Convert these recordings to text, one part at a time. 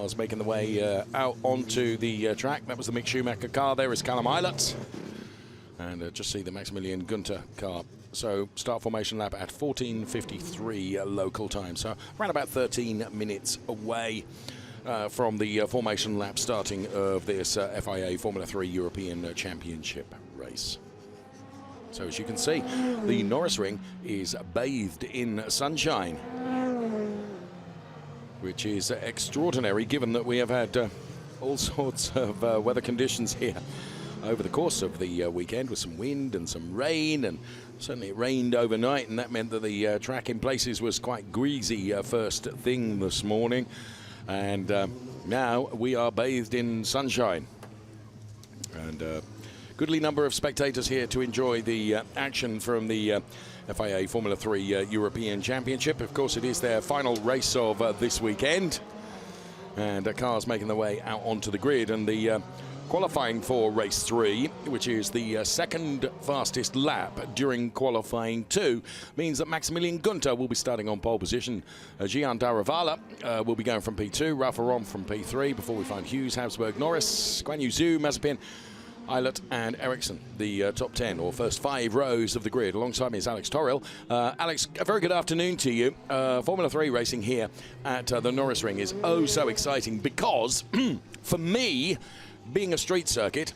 cars making the way out onto the track. That was the Mick Schumacher car. There is Callum Eilert. And just see the Maximilian Günther car. So start formation lap at 14:53 local time. So around about 13 minutes away from the formation lap starting of this FIA Formula 3 European Championship race. So as you can see, the Norisring is bathed in sunshine, which is extraordinary given that we have had all sorts of weather conditions here over the course of the weekend, with some wind and some rain, and certainly it rained overnight, and that meant that the track in places was quite greasy first thing this morning. And now we are bathed in sunshine, and goodly number of spectators here to enjoy the action from the FIA Formula 3 European Championship. Of course, it is their final race of this weekend, and cars making their way out onto the grid. And the qualifying for race 3, which is the second fastest lap during qualifying 2, means that Maximilian Günther will be starting on pole position. Gian Daravala will be going from P2, Ralph Aron from P3, before we find Hughes, Habsburg, Norris, Guan Yu Zhu, Mazepin, Eilert and Ericsson, the top 10 or first 5 rows of the grid. Alongside me is Alex Torrell. Alex, a very good afternoon to you. Formula 3 racing here at the Norisring is oh so exciting because, for me, being a street circuit,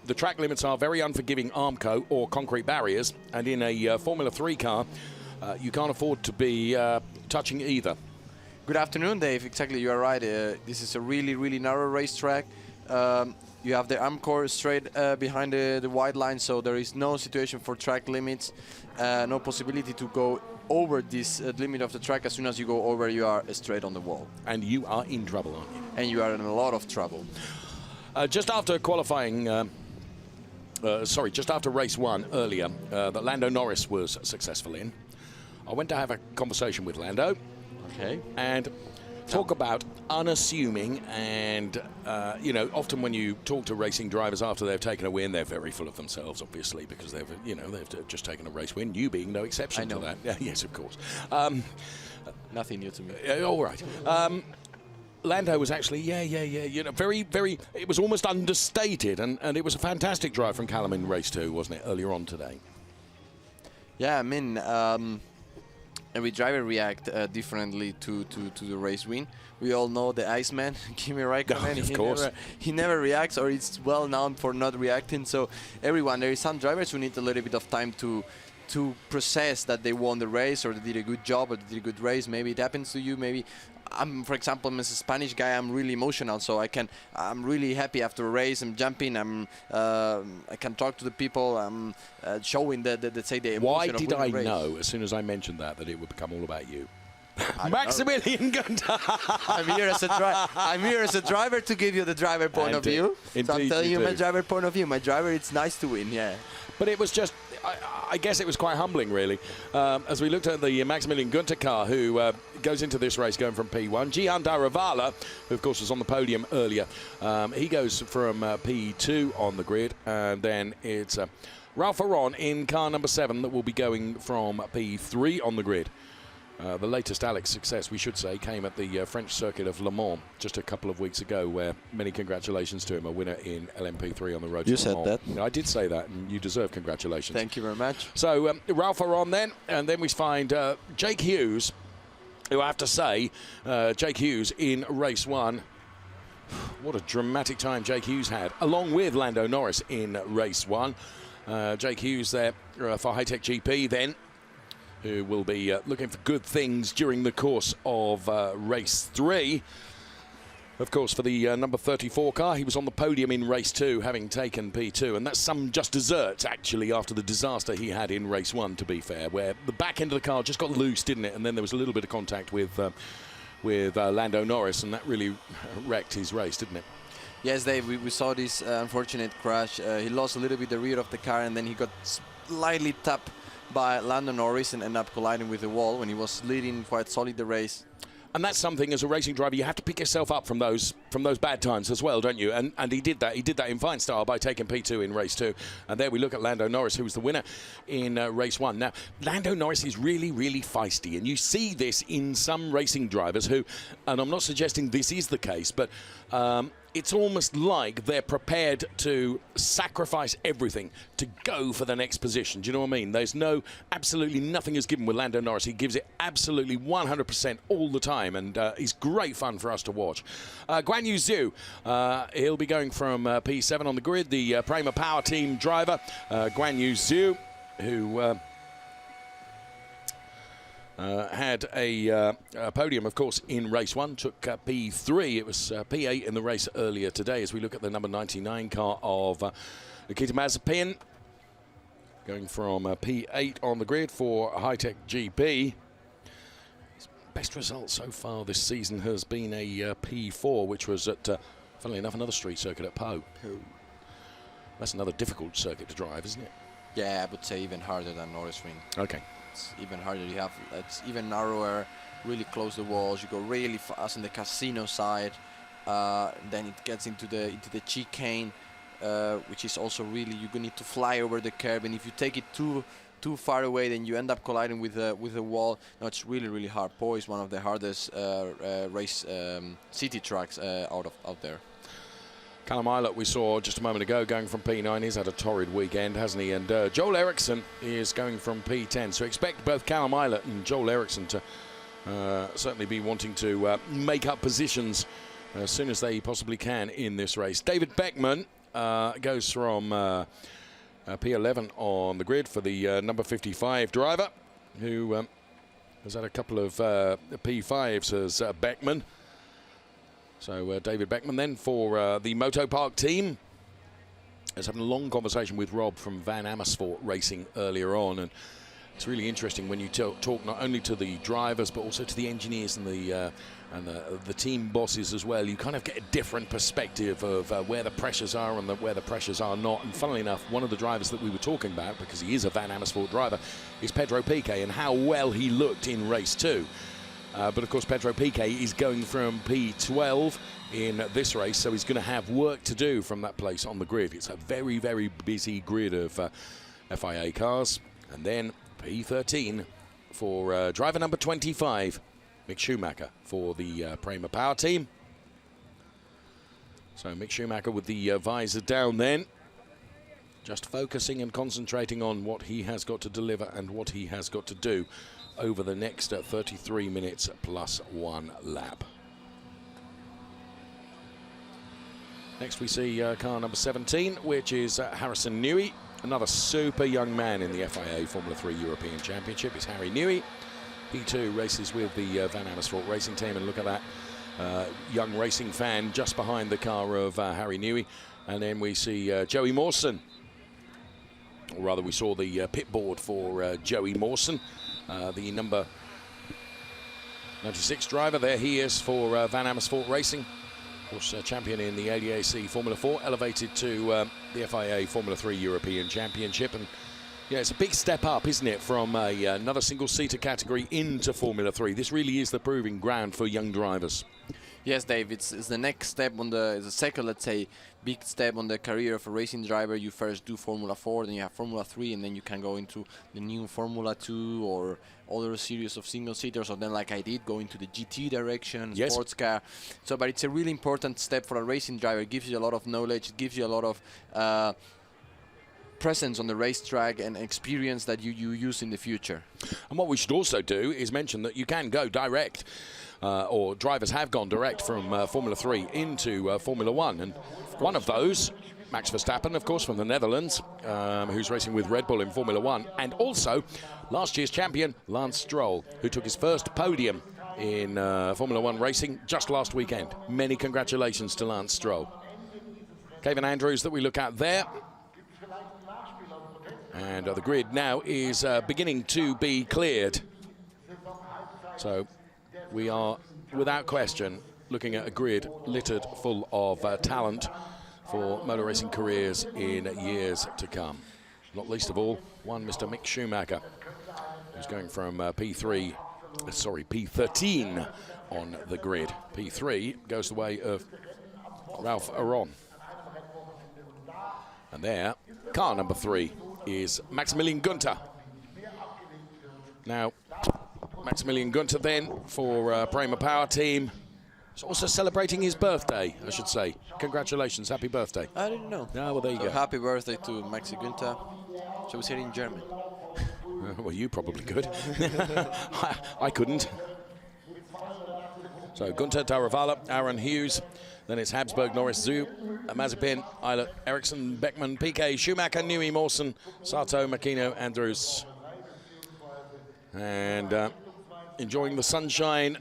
the track limits are very unforgiving Armco or concrete barriers, and in a Formula 3 car, you can't afford to be touching either. Good afternoon, Dave. Exactly, you are right. This is a really, really narrow racetrack. You have the Armco straight behind the white line, so there is no situation for track limits, no possibility to go over this limit of the track. As soon as you go over, you are straight on the wall. And you are in trouble, aren't you? And you are in a lot of trouble. Just after qualifying, just after race 1 earlier, that Lando Norris was successful in, I went to have a conversation with Lando. Okay. And talk about unassuming, and you know, often when you talk to racing drivers after they've taken a win, they're very full of themselves, obviously, because they've just taken a race win. You being no exception to that. Yeah, yes, of course. Nothing new to me. All right. Lando was actually, you know, very, it was almost understated, and it was a fantastic drive from Callum in race 2, wasn't it, earlier on today? Yeah, I mean, every driver react differently to the race win. We all know the Iceman, Kimi Raikkonen. Of course. He never reacts, or it's well known for not reacting. So everyone, there is some drivers who need a little bit of time to process that they won the race, or they did a good job, or they did a good race. Maybe it happens to you. Maybe for example, I'm a Spanish guy. I'm really emotional, so I'm really happy after a race. I'm jumping. I can talk to the people. I'm showing that say the emotion. Why did I know as soon as I mentioned that it would become all about you? Maximilian Günther. I'm here as a driver to give you the driver point of view. So I'm telling you my driver point of view. My driver, it's nice to win, yeah. But it was just, I guess it was quite humbling, really, as we looked at the Maximilian Günther car, who goes into this race going from P1. Gian Daravala, who of course was on the podium earlier, he goes from P2 on the grid, and then it's Ralph Aron in car number 7 that will be going from P3 on the grid. The latest Alex success, we should say, came at the French circuit of Le Mans just a couple of weeks ago, where many congratulations to him, a winner in LMP3 on the road to Le Mans. You said that. I did say that, and you deserve congratulations. Thank you very much. So Ralph Aron then, and then we find Jake Hughes, who I have to say, Jake Hughes in race 1, what a dramatic time Jake Hughes had, along with Lando Norris in race 1. Jake Hughes there for High-Tech GP then, who will be looking for good things during the course of race 3. Of course, for the number 34 car, he was on the podium in race 2, having taken P2, and that's some just desserts, actually, after the disaster he had in race 1, to be fair, where the back end of the car just got loose, didn't it? And then there was a little bit of contact with Lando Norris, and that really wrecked his race, didn't it? Yes, Dave, we saw this unfortunate crash. He lost a little bit the rear of the car, and then he got slightly tapped by Lando Norris and ended up colliding with the wall when he was leading quite solid the race. And that's something as a racing driver you have to pick yourself up from those bad times as well, don't you? And he did that. He did that in fine style by taking P2 in race 2. And there we look at Lando Norris, who was the winner in race 1. Now, Lando Norris is really, really feisty, and you see this in some racing drivers who, and I'm not suggesting this is the case, but it's almost like they're prepared to sacrifice everything to go for the next position. Do you know what I mean? There's absolutely nothing is given with Lando Norris. He gives it absolutely 100% all the time, and he's great fun for us to watch. Guan Yu Zhu, he'll be going from P7 on the grid, the Prema Power Team driver. Guan Yu Zhu, who had a podium, of course, in race 1, took P3. It was P8 in the race earlier today as we look at the number 99 car of Nikita Mazepin, going from P8 on the grid for High-Tech GP. His best result so far this season has been a P4, which was at, funnily enough, another street circuit at Po. That's another difficult circuit to drive, isn't it? Yeah, I would say even harder than Norisring. Okay. It's even harder. It's even narrower, really close the walls. You go really fast on the casino side. Then it gets into the chicane, which is also really, you need to fly over the curb. And if you take it too far away, then you end up colliding with the wall. No, it's really, really hard. Po is one of the hardest race city tracks out there. Callum Eilert, we saw just a moment ago, going from P9. He's had a torrid weekend, hasn't he? And Joel Eriksson is going from P10. So expect both Callum Eilert and Joel Eriksson to certainly be wanting to make up positions as soon as they possibly can in this race. David Beckman goes from P11 on the grid for the number 55 driver, who has had a couple of P5s as Beckman. So David Beckman then for the Moto Park team. I was having a long conversation with Rob from Van Amersfoort Racing earlier on, and it's really interesting when you talk not only to the drivers but also to the engineers and the team bosses as well. You kind of get a different perspective of where the pressures are and where the pressures are not. And funnily enough, one of the drivers that we were talking about, because he is a Van Amersfoort driver, is Pedro Piquet, and how well he looked in race 2. But of course, Pedro Piquet is going from P12 in this race, so he's going to have work to do from that place on the grid. It's a very, very busy grid of FIA cars. And then P13 for driver number 25, Mick Schumacher, for the Prema Power team. So Mick Schumacher with the visor down then, just focusing and concentrating on what he has got to deliver and what he has got to do over the next 33 minutes plus 1 lap. Next we see car number 17, which is Harrison Newey, another super young man in the FIA Formula 3 European Championship. It's Harry Newey. P2 races with the Van Amersfoort Racing Team, and look at that young racing fan just behind the car of Harry Newey. And then we see Joey Mawson, or rather we saw the pit board for Joey Mawson, the number 96 driver. There he is for Van Amersfoort Racing, of course champion in the ADAC Formula 4, elevated to the FIA Formula 3 European Championship. And yeah, it's a big step up, isn't it, from another single-seater category into Formula 3. This really is the proving ground for young drivers. Yes, Dave, it's the next step on the second, let's say, big step on the career of a racing driver. You first do Formula 4, then you have Formula 3, and then you can go into the new Formula 2 or other series of single-seaters, or then, like I did, go into the GT direction, yes, sports car. So, but it's a really important step for a racing driver. It gives you a lot of knowledge. It gives you a lot of presence on the racetrack and experience that you use in the future. And what we should also do is mention that you can go direct, or drivers have gone direct from Formula 3 into Formula 1. And one of those, Max Verstappen, of course, from the Netherlands, who's racing with Red Bull in Formula 1. And also last year's champion, Lance Stroll, who took his first podium in Formula 1 racing just last weekend. Many congratulations to Lance Stroll. Kevin Andrews that we look at there. And the grid now is beginning to be cleared. So we are, without question, looking at a grid littered full of talent for motor racing careers in years to come. Not least of all, one Mr. Mick Schumacher, who's going from P13 on the grid. P3 goes the way of Ralph Aron. And there, car number 3 is Maximilian Günther. Now, Maximilian Günther then for Prema Power Team. He's also celebrating his birthday, I should say. Congratulations, happy birthday. I didn't know. Ah, well, there you go. Happy birthday to Maxi Günther. Shall we say it in German? Well, you probably could. I couldn't. So Günther, Daruvala, Aaron Hughes. Then it's Habsburg, Norris, Zhu, Mazepin, Eilert, Eriksson, Beckman, Piquet, Schumacher, Newey, Mawson, Sato, Makino, Andrews. And enjoying the sunshine,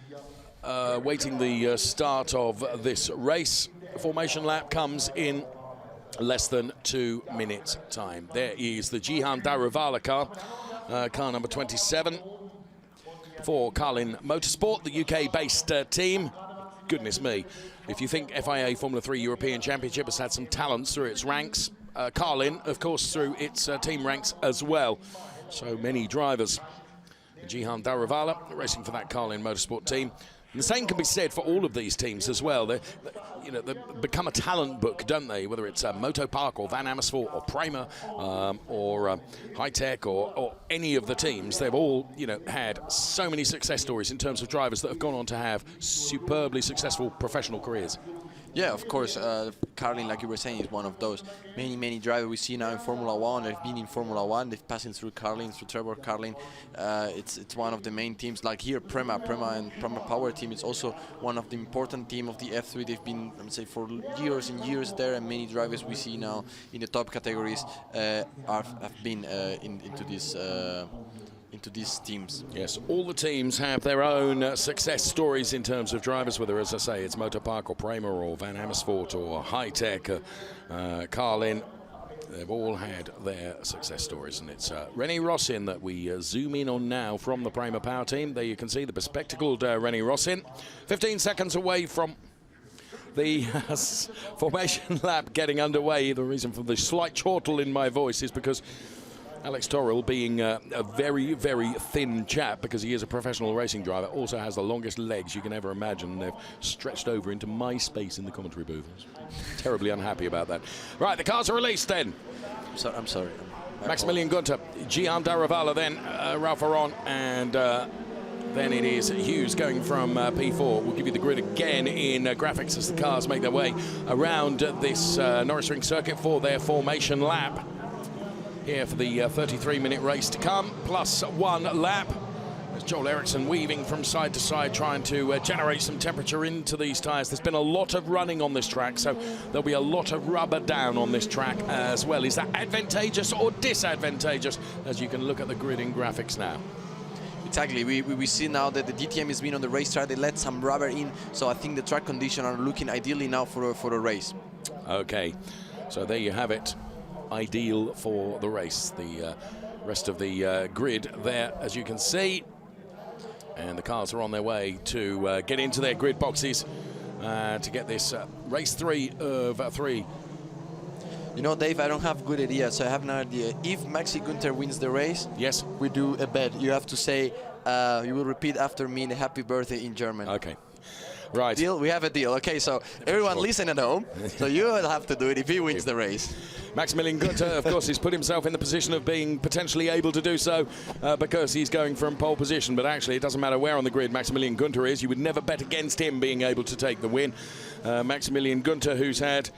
waiting the start of this race. The formation lap comes in less than 2 minutes time. There is the Jihan Daruvala car, car number 27 for Carlin Motorsport, the UK-based team. Goodness me, if you think FIA Formula 3 European Championship has had some talents through its ranks, Carlin, of course, through its team ranks as well. So many drivers. Jihan Daruvala racing for that Carlin Motorsport team. And the same can be said for all of these teams as well. They become a talent book, don't they? Whether it's Moto Park or Van Amersfoort or Prema or High Tech or any of the teams, they've all had so many success stories in terms of drivers that have gone on to have superbly successful professional careers. Yeah, of course. Carlin, like you were saying, is one of those many drivers we see now in Formula 1. They've been in Formula 1. They've passing through Carlin, through Trevor Carlin. It's one of the main teams. Like here, Prema and Prema Power Team. It's also one of the important team of the F3. They've been, I would say, for years and years there, and many drivers we see now in the top categories have been into these teams. Yes, all the teams have their own success stories in terms of drivers, whether, as I say, it's Motor Park or Prema or Van Amersfoort or High Tech, Carlin. They've all had their success stories, and it's René Rossin that we zoom in on now from the Prema Power Team. There you can see the bespectacled René Rossin, 15 seconds away from the formation lap getting underway. The reason for the slight chortle in my voice is because Alex Torrell, being a very, very thin chap, because he is a professional racing driver, also has the longest legs you can ever imagine. They've stretched over into my space in the commentary booth. Terribly unhappy about that. Right, the cars are released then. I'm sorry. Maximilian Günther, Jihan Daruvala, then Ralph Aron, and then it is Hughes going from P4. We'll give you the grid again in graphics as the cars make their way around this Norisring circuit for their formation lap. Here for the 33-minute race to come, plus 1 lap. There's Joel Eriksson weaving from side to side, trying to generate some temperature into these tyres. There's been a lot of running on this track, so there'll be a lot of rubber down on this track as well. Is that advantageous or disadvantageous? As you can look at the grid in graphics now. Exactly. We see now that the DTM has been on the racetrack. They let some rubber in, so I think the track conditions are looking ideally now for a race. Okay, so there you have it. Ideal for the race. The rest of the grid there, as you can see, and the cars are on their way to get into their grid boxes to get this race 3 of 3. You know, Dave, I don't have a good idea, so I have no idea. If Maxi Günther wins the race, yes, we do a bet. You have to say, you will repeat after me the happy birthday in German. Okay. Right. Deal? We have a deal. Okay, so everyone listen at home. So you will have to do it if he wins the race. Maximilian Günther, of course, has put himself in the position of being potentially able to do so because he's going from pole position. But actually, it doesn't matter where on the grid Maximilian Günther is. You would never bet against him being able to take the win. Maximilian Günther, who's had,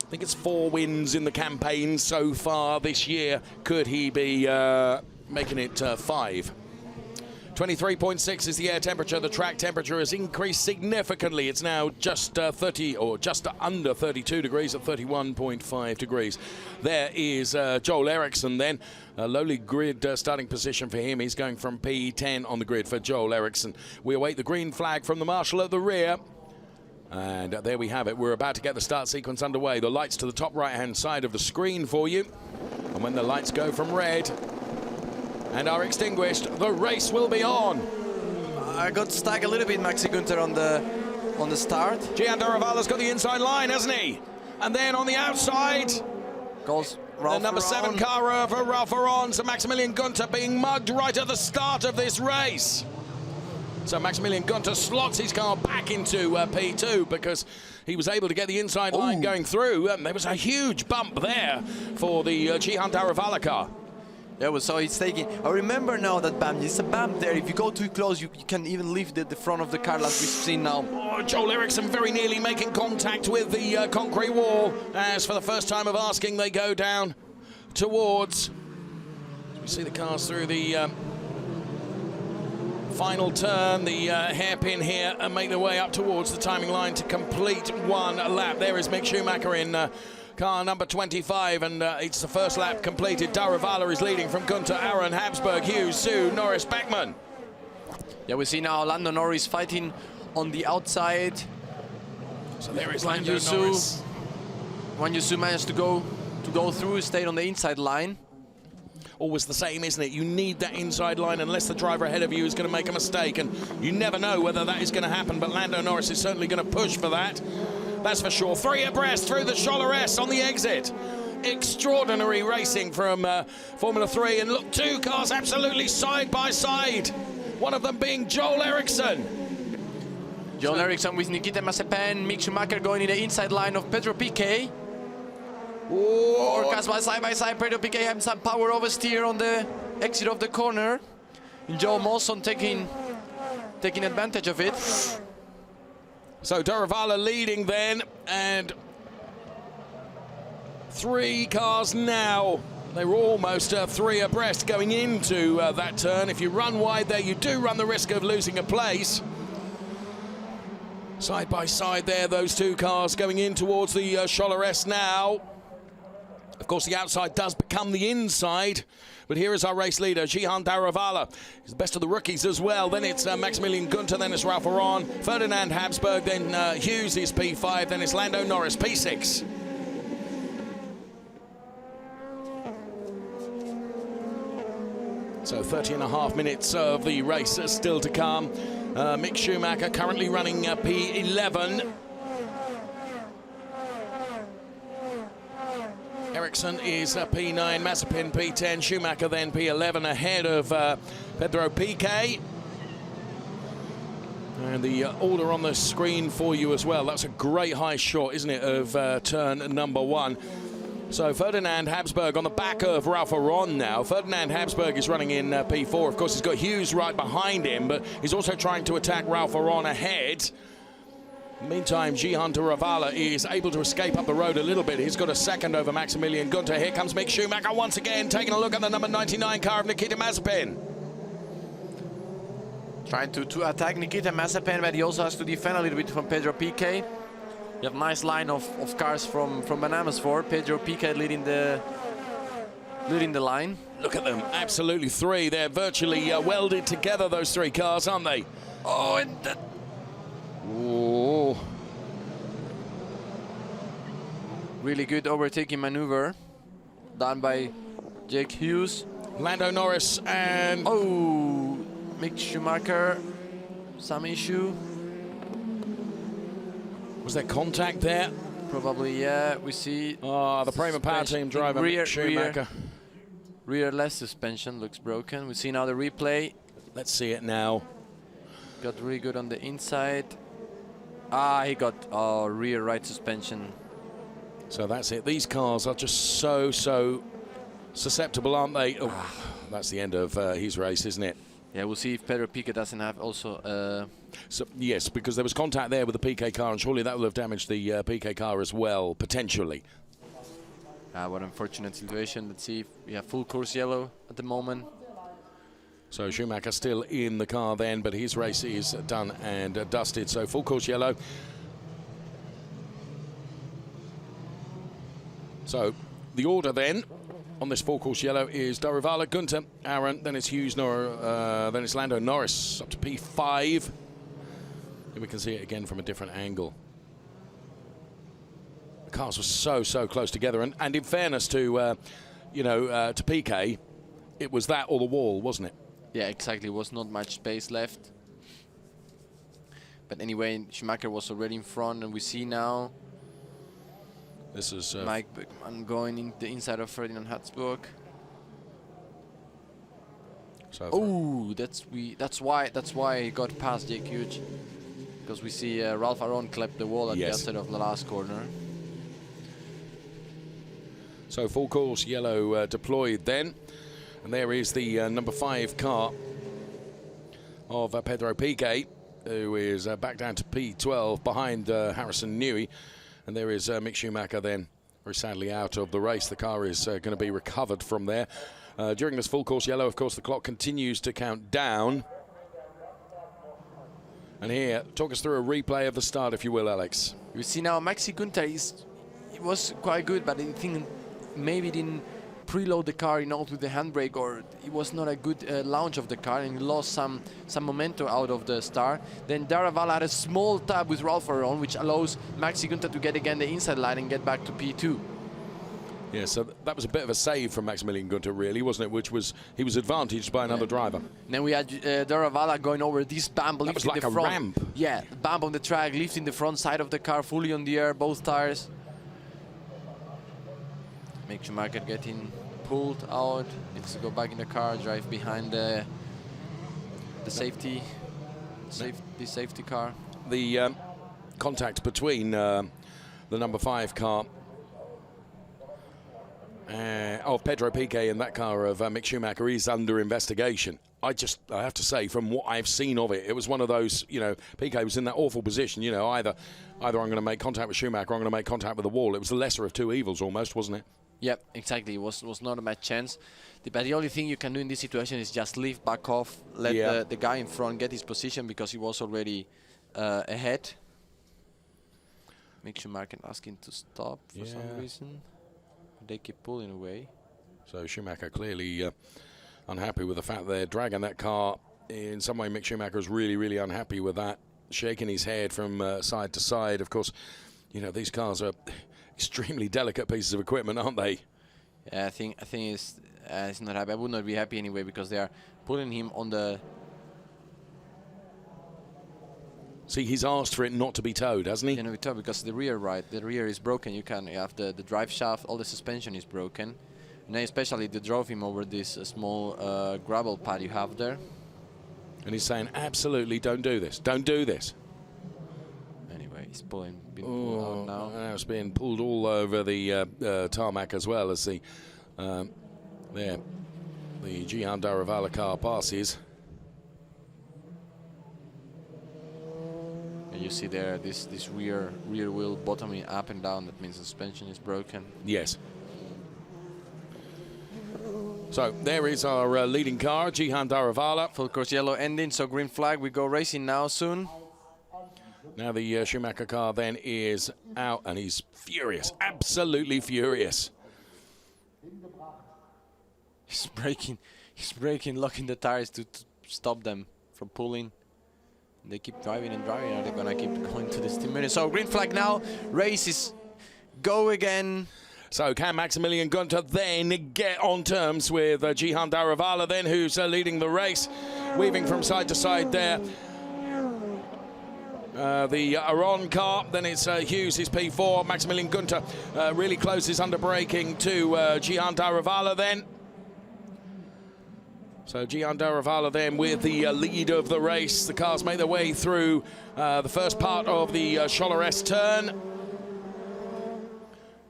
I think it's 4 wins in the campaign so far this year. Could he be making it 5? 23.6 is the air temperature. The track temperature has increased significantly. It's now just 30 or just under 32 degrees at 31.5 degrees. There is Joel Eriksson then. A lowly grid starting position for him. He's going from P10 on the grid for Joel Eriksson. We await the green flag from the marshal at the rear. And there we have it. We're about to get the start sequence underway. The lights to the top right-hand side of the screen for you. And when the lights go from red and are extinguished, the race will be on. I got stuck a little bit, Maxi Günther, on the start. Jihan Daruvala's got the inside line, hasn't he? And then on the outside goes the number 7 car for Ralph Aron. So Maximilian Günther being mugged right at the start of this race. So Maximilian Gunter slots his car back into P2 because he was able to get the inside line going through. There was a huge bump there for the Jihan Daravala car. Yeah, well, so it's taking. I remember now that bump. It's a bump there. If you go too close, you can even leave the front of the car, like we've seen now. Oh, Joel Eriksson very nearly making contact with the concrete wall. As for the first time of asking, they go down towards. We see the cars through the final turn, the hairpin here, and make their way up towards the timing line to complete one lap. There is Mick Schumacher in car number 25, and it's the first lap completed. Daravala is leading from Gunter, Aaron, Habsburg, Hughes, Su, Norris, Beckman. Yeah, we see now Lando Norris fighting on the outside. So there is Lando Norris. Guan Yu Su managed to go through, stayed on the inside line. Always the same, isn't it? You need that inside line unless the driver ahead of you is going to make a mistake, and you never know whether that is going to happen, but Lando Norris is certainly going to push for that. That's for sure. 3 abreast through the Scholler S on the exit. Extraordinary racing from Formula 3, and look, 2 cars absolutely side by side. One of them being Joel Eriksson. Joel Eriksson with Nikita Mazepin, Mick Schumacher going in the inside line of Pedro Piquet. Four cars side by side. Pedro Piquet having some power oversteer on the exit of the corner. Joe Molson taking advantage of it. So Daravala leading then, and 3 cars now. They were almost 3 abreast going into that turn. If you run wide there, you do run the risk of losing a place. Side by side there, those 2 cars going in towards the Scholler S now. Of course, the outside does become the inside, but here is our race leader, Jihan Daravala. He's the best of the rookies as well. Then it's Maximilian Gunter, then it's Ralph Aron, Ferdinand Habsburg, then Hughes is P5, then it's Lando Norris, P6. So 30.5 minutes of the race still to come. Mick Schumacher currently running P11. Eriksson is P9, Mazepin P10, Schumacher then P11 ahead of Pedro Piquet. And the order on the screen for you as well. That's a great high shot, isn't it, of turn number 1. So Ferdinand Habsburg on the back of Ralph Aron now. Ferdinand Habsburg is running in P4. Of course, he's got Hughes right behind him, but he's also trying to attack Ralph Aron ahead. Meantime, Jihan Daravala is able to escape up the road a little bit. He's got a second over Maximilian Gunter. Here comes Mick Schumacher once again, taking a look at the number 99 car of Nikita Mazepin. Trying to attack Nikita Mazepin, but he also has to defend a little bit from Pedro Piquet. You have a nice line of cars from Bananas 4. Pedro Piquet leading the line. Look at them, absolutely 3. They're virtually welded together, those 3 cars, aren't they? Oh, and that. Ooh. Really good overtaking maneuver done by Jake Hughes. Lando Norris and... Oh, Mick Schumacher, some issue. Was there contact there? Probably, yeah. We see... the Prema Power Team driver, Mick Schumacher. Rear left suspension looks broken. We see now the replay. Let's see it now. Got really good on the inside. He got rear right suspension. So that's it. These cars are just so susceptible, aren't they? Oh, that's the end of his race, isn't it? Yeah, we'll see if Pedro Piquet doesn't have also... So, yes, because there was contact there with the PK car, and surely that will have damaged the PK car as well, potentially. What an unfortunate situation. Let's see if we have full course yellow at the moment. So Schumacher still in the car then, but his race is done and dusted. So full course yellow. So the order then on this full course yellow is Daravala, Gunter, Aaron, then it's Hughes, then it's Lando Norris up to P5. And we can see it again from a different angle. The cars were so close together, and in fairness to to PK, it was that or the wall, wasn't it? Yeah, exactly. Was not much space left. But anyway, Schumacher was already in front, and we see now this is Mike Beckman going in the inside of Ferdinand Habsburg. So that's why he got past Jake Hughes, because we see Ralph Aron clip the wall at the outside of the last corner. So full course yellow deployed then, and there is the number 5 car of Pedro Piquet, who is back down to P12 behind Harrison Newey, and there is Mick Schumacher then very sadly out of the race. The car is going to be recovered from there. During this full course yellow, of course, the clock continues to count down. And here, talk us through a replay of the start, if you will, Alex. You see now Maxi Günther it was quite good, but I think maybe didn't preload the car enough with the handbrake, or it was not a good launch of the car, and he lost some momentum out of the start. Then Daravala had a small tap with Ralph Aron, which allows Maxi Günther to get again the inside line and get back to P2. Yeah, so that was a bit of a save from Maximilian Günther, really, wasn't it? He was advantaged by another driver. Then we had Daravala going over this bump, that was like the front. A ramp. Yeah, bump on the track, lifting the front side of the car fully on the air, both tires. Mick Schumacher getting pulled out, needs to go back in the car, drive behind the safety car. The contact between the number 5 car of Pedro Piquet and that car of Mick Schumacher is under investigation. I have to say, from what I've seen of it, it was one of those, Piquet was in that awful position, either I'm going to make contact with Schumacher or I'm going to make contact with the wall. It was the lesser of two evils almost, wasn't it? Yep, exactly. It was not a bad chance. But the only thing you can do in this situation is just leave, back off, let the guy in front get his position, because he was already ahead. Mick Schumacher asking to stop for some reason. They keep pulling away. So Schumacher clearly unhappy with the fact they're dragging that car. In some way, Mick Schumacher is really, really unhappy with that, shaking his head from side to side. Of course, these cars are extremely delicate pieces of equipment, aren't they? Yeah, I think it's not happy. I would not be happy anyway, because they are pulling him on the. See, he's asked for it not to be towed, hasn't he? Yeah, no, because the rear is broken. You have the drive shaft, all the suspension is broken, and then especially they drove him over this small gravel pad you have there. And he's saying, absolutely, don't do this. Don't do this. Anyway, he's being pulled out now. It's being pulled all over the tarmac as well as the Gian Daravala car passes. And you see there this rear wheel bottoming up and down. That means the suspension is broken. Yes. So there is our leading car, Gian Daravala. Full course yellow ending, so green flag. We go racing now soon. Now the Schumacher car then is out, and he's furious, absolutely furious. He's braking, locking the tires to stop them from pulling. They keep driving and driving. Are they gonna keep going to this 10 minutes? So green flag now. Races go again. So can Maximilian Günther then get on terms with Gian Daravala then, who's leading the race, weaving from side to side there. The Aron car, then it's Hughes, his P4. Maximilian Günther really closes under braking to Gian Daravala then. So Gian Daravala then with the lead of the race. The cars make their way through the first part of the Scholler turn.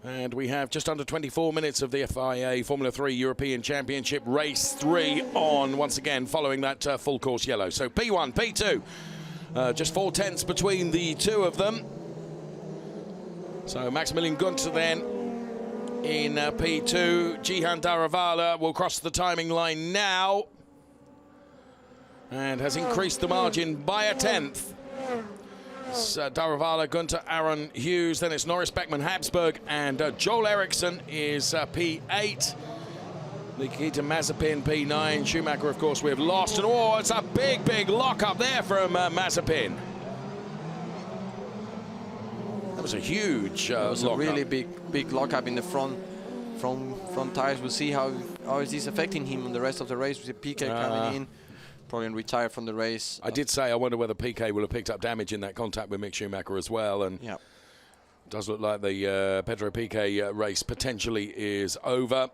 And we have just under 24 minutes of the FIA Formula 3 European Championship Race 3 on, once again, following that full course yellow. So P1, P2, just 4 tenths between the two of them. So Maximilian Günther then in P2. Gian Daravala will cross the timing line now and has increased the margin by a tenth. Daravala, Günther, Aron, Hughes, then it's Norris, Beckman, Habsburg, and Joel Eriksson is P8. Nikita Mazepin, P9. Schumacher, of course, we've lost. And oh, it's a big, big lock up there from Mazepin. That was a huge It was a really up. big lock up in the front tires. We'll see how is this affecting him on the rest of the race. With Piquet coming in. Probably retire from the race. I did say I wonder whether Piquet will have picked up damage in that contact with Mick Schumacher as well, and it does look like the Pedro Piquet race potentially is over.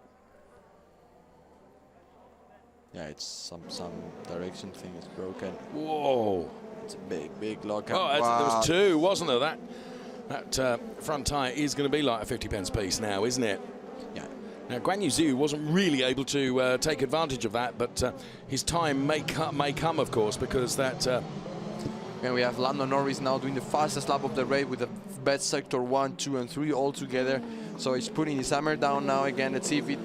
Yeah, it's some direction thing is broken. Whoa. It's a big lock. Oh, there was two, wasn't there? That front tyre is going to be like a 50 pence piece now, isn't it? Yeah. Now, Guan Yu Zhu wasn't really able to take advantage of that, but his time may come, of course, because that... And we have Lando Norris now doing the fastest lap of the race with the best sector 1, 2, and 3 all together. So he's putting his hammer down now again. Let's see if it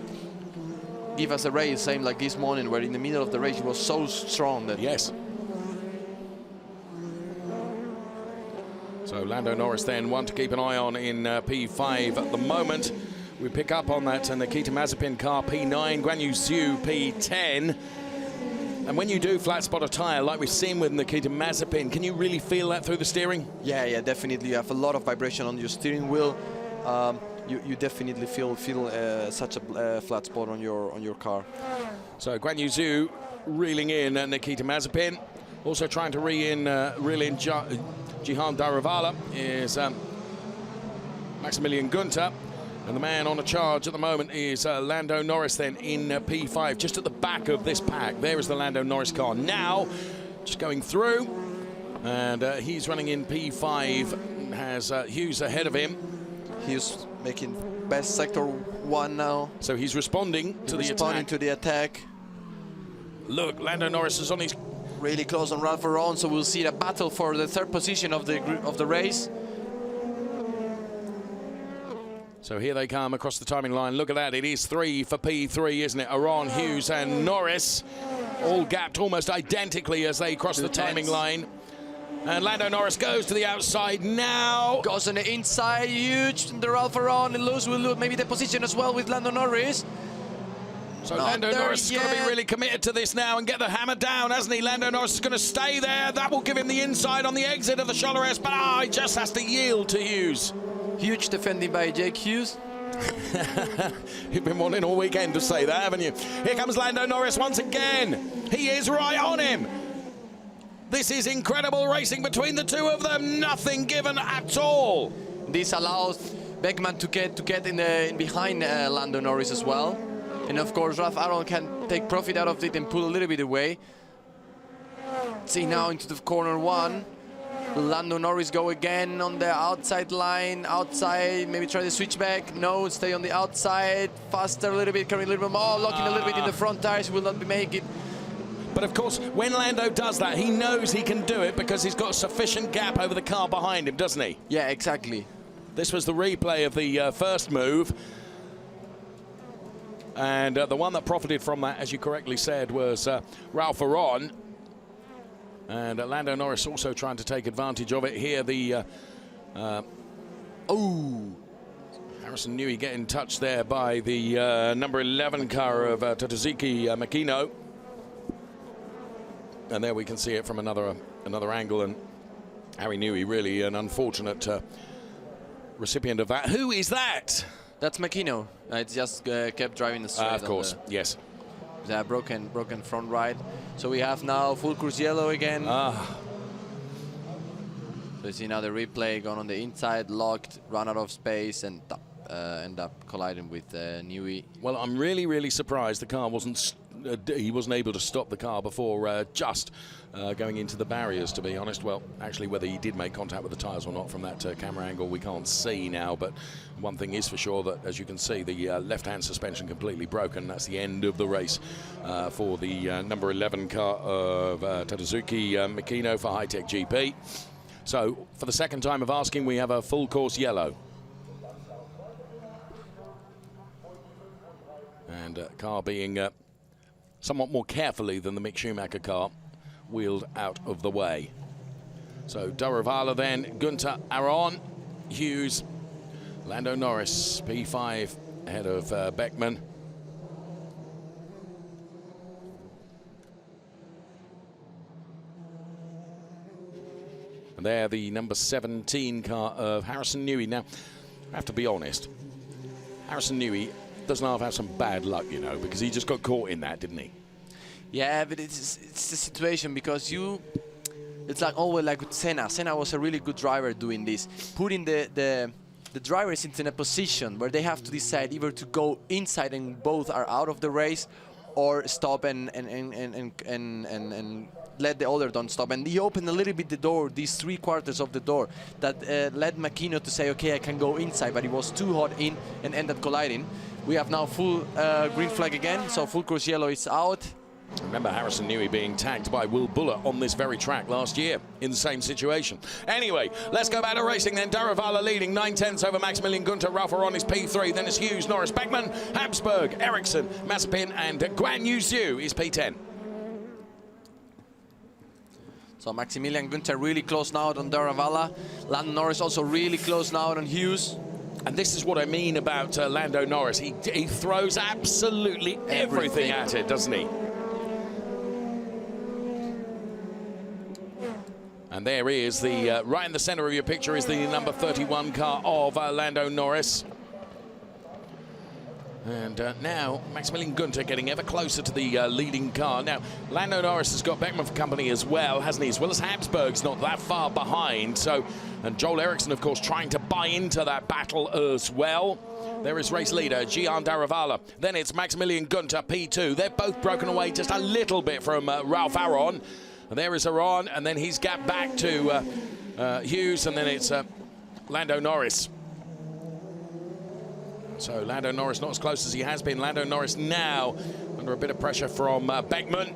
give us a race, same like this morning, where in the middle of the race he was so strong that... Yes. So Lando Norris then, one to keep an eye on in P5 at the moment. We pick up on that Nikita Mazepin car, P9, Guan Yu Zhu, P10. And when you do flat spot a tyre, like we've seen with Nikita Mazepin, can you really feel that through the steering? Yeah, definitely. You have a lot of vibration on your steering wheel. You definitely feel such a flat spot on your car. So Guan Yu Zhu reeling in Nikita Mazepin. Also trying to reel in Jihan Daravala is Maximilian Günther. And the man on a charge at the moment is Lando Norris then in P5, just at the back of this pack. There is the Lando Norris car now, just going through. And he's running in P5, has Hughes ahead of him. Hughes making best sector 1 now. So he's responding to the attack. Look, Lando Norris is on his... Really close on Ralph Aron, so we'll see the battle for the third position of the race. So here they come across the timing line. Look at that. It is 3 for P3, isn't it? Aron, Hughes and Norris all gapped almost identically as they cross the timing line. And Lando Norris goes to the outside now. Goes on the inside, huge. The Ralph Aron and will lose maybe the position as well with Lando Norris. So Lando Norris is going to be really committed to this now and get the hammer down, hasn't he? Lando Norris is going to stay there. That will give him the inside on the exit of the Challeres, but he just has to yield to Hughes. Huge defending by Jake Hughes. You've been wanting all weekend to say that, haven't you? Here comes Lando Norris once again. He is right on him. This is incredible racing between the two of them. Nothing given at all. This allows Beckman to get in behind Lando Norris as well. And of course, Ralph Aron can take profit out of it and pull a little bit away. See now into the corner 1. Lando Norris go again on the outside line. Outside, maybe try the switch back. No, stay on the outside. Faster a little bit, carrying a little bit more. Locking a little bit in the front tires. Will not be make it. But of course, when Lando does that, he knows he can do it because he's got sufficient gap over the car behind him, doesn't he? Yeah, exactly. This was the replay of the first move. And the one that profited from that, as you correctly said, was Ralph Aron. And Lando Norris also trying to take advantage of it here. Harrison Newey getting touched there by the number 11 car of Tadasuki Makino. And there we can see it from another angle. And Harry Newey, really an unfortunate recipient of that. Who is that? That's Makino. It just kept driving the straight. Of course, yes. The broken front right. So we have now full course yellow again. So you see now the replay going on the inside, locked, run out of space, and end up colliding with Newey. Well, I'm really surprised the car wasn't. He wasn't able to stop the car before just going into the barriers, to be honest. Well, actually, whether he did make contact with the tyres or not from that camera angle, we can't see now. But one thing is for sure that, as you can see, the left-hand suspension completely broken. That's the end of the race for the number 11 car of Tadasuki Makino for High Tech GP. So, for the second time of asking, we have a full course yellow. And car being somewhat more carefully than the Mick Schumacher car wheeled out of the way. So Daravala then, Günther, Aron, Hughes, Lando Norris, P5 ahead of Beckman. And there the number 17 car of Harrison Newey. Now, I have to be honest, Harrison Newey doesn't have some bad luck, you know, because he just got caught in that, didn't he? Yeah, but it's the situation because it's like always like with Senna. Senna was a really good driver doing this, putting the drivers into a position where they have to decide either to go inside and both are out of the race, or stop and let the other don't stop. And he opened a little bit the door, these 3/4 of the door, that led Makino to say, okay, I can go inside, but it was too hot in and ended colliding. We have now full green flag again, so full course yellow is out. Remember Harrison Newey being tagged by Will Buller on this very track last year in the same situation. Anyway, let's go back to racing then. Daravala leading 9/10 over Maximilian Gunter. Ralph Aron is P3. Then it's Hughes, Norris, Beckman, Habsburg, Ericsson, Mazepin and Guan Yu Zhu is P10. So Maximilian Gunter really close now on Daravala. Lando Norris also really close now on Hughes. And this is what I mean about Lando Norris. He throws absolutely everything at it, doesn't he? And there is the, right in the center of your picture is the number 31 car of Lando Norris. And now Maximilian Gunter getting ever closer to the leading car. Now, Lando Norris has got Beckman for company as well, hasn't he? As well as Habsburg's not that far behind. So, and Joel Eriksson, of course, trying to buy into that battle as well. There is race leader, Gian Daravala. Then it's Maximilian Gunter, P2. They're both broken away just a little bit from Ralph Aron. And there is Aron, and then he's gapped back to Hughes, and then it's Lando Norris. So Lando Norris not as close as he has been. Lando Norris now under a bit of pressure from Beckman.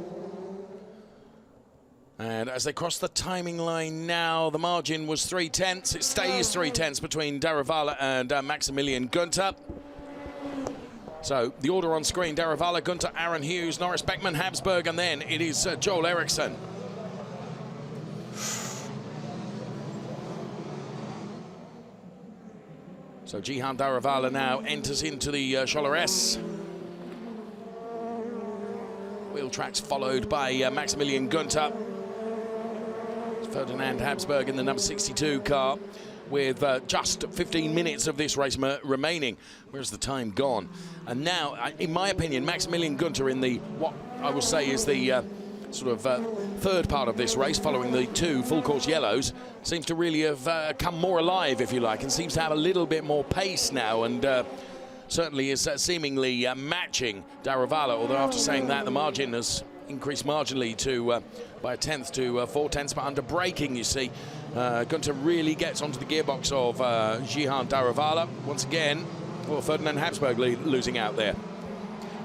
And as they cross the timing line now, the margin was 3/10. It stays 3/10 between Daravala and Maximilian Gunter. So the order on screen, Daravala, Gunter, Aaron Hughes, Norris, Beckman, Habsburg, and then it is Joel Eriksson. So Gian Daravala now enters into the Scholler S. Wheel tracks followed by Maximilian Gunter. Ferdinand Habsburg in the number 62 car with just 15 minutes of this race remaining. Where's the time gone? And now, in my opinion, Maximilian Gunter in the, what I will say is the sort of third part of this race, following the two full course yellows, seems to really have come more alive, if you like, and seems to have a little bit more pace now, and certainly is seemingly matching Daravala, although after saying that, the margin has increased marginally to by 1/10 to 4/10, but under braking, you see, Gunter really gets onto the gearbox of Gian Daravala. Once again, well, Ferdinand Habsburg losing out there.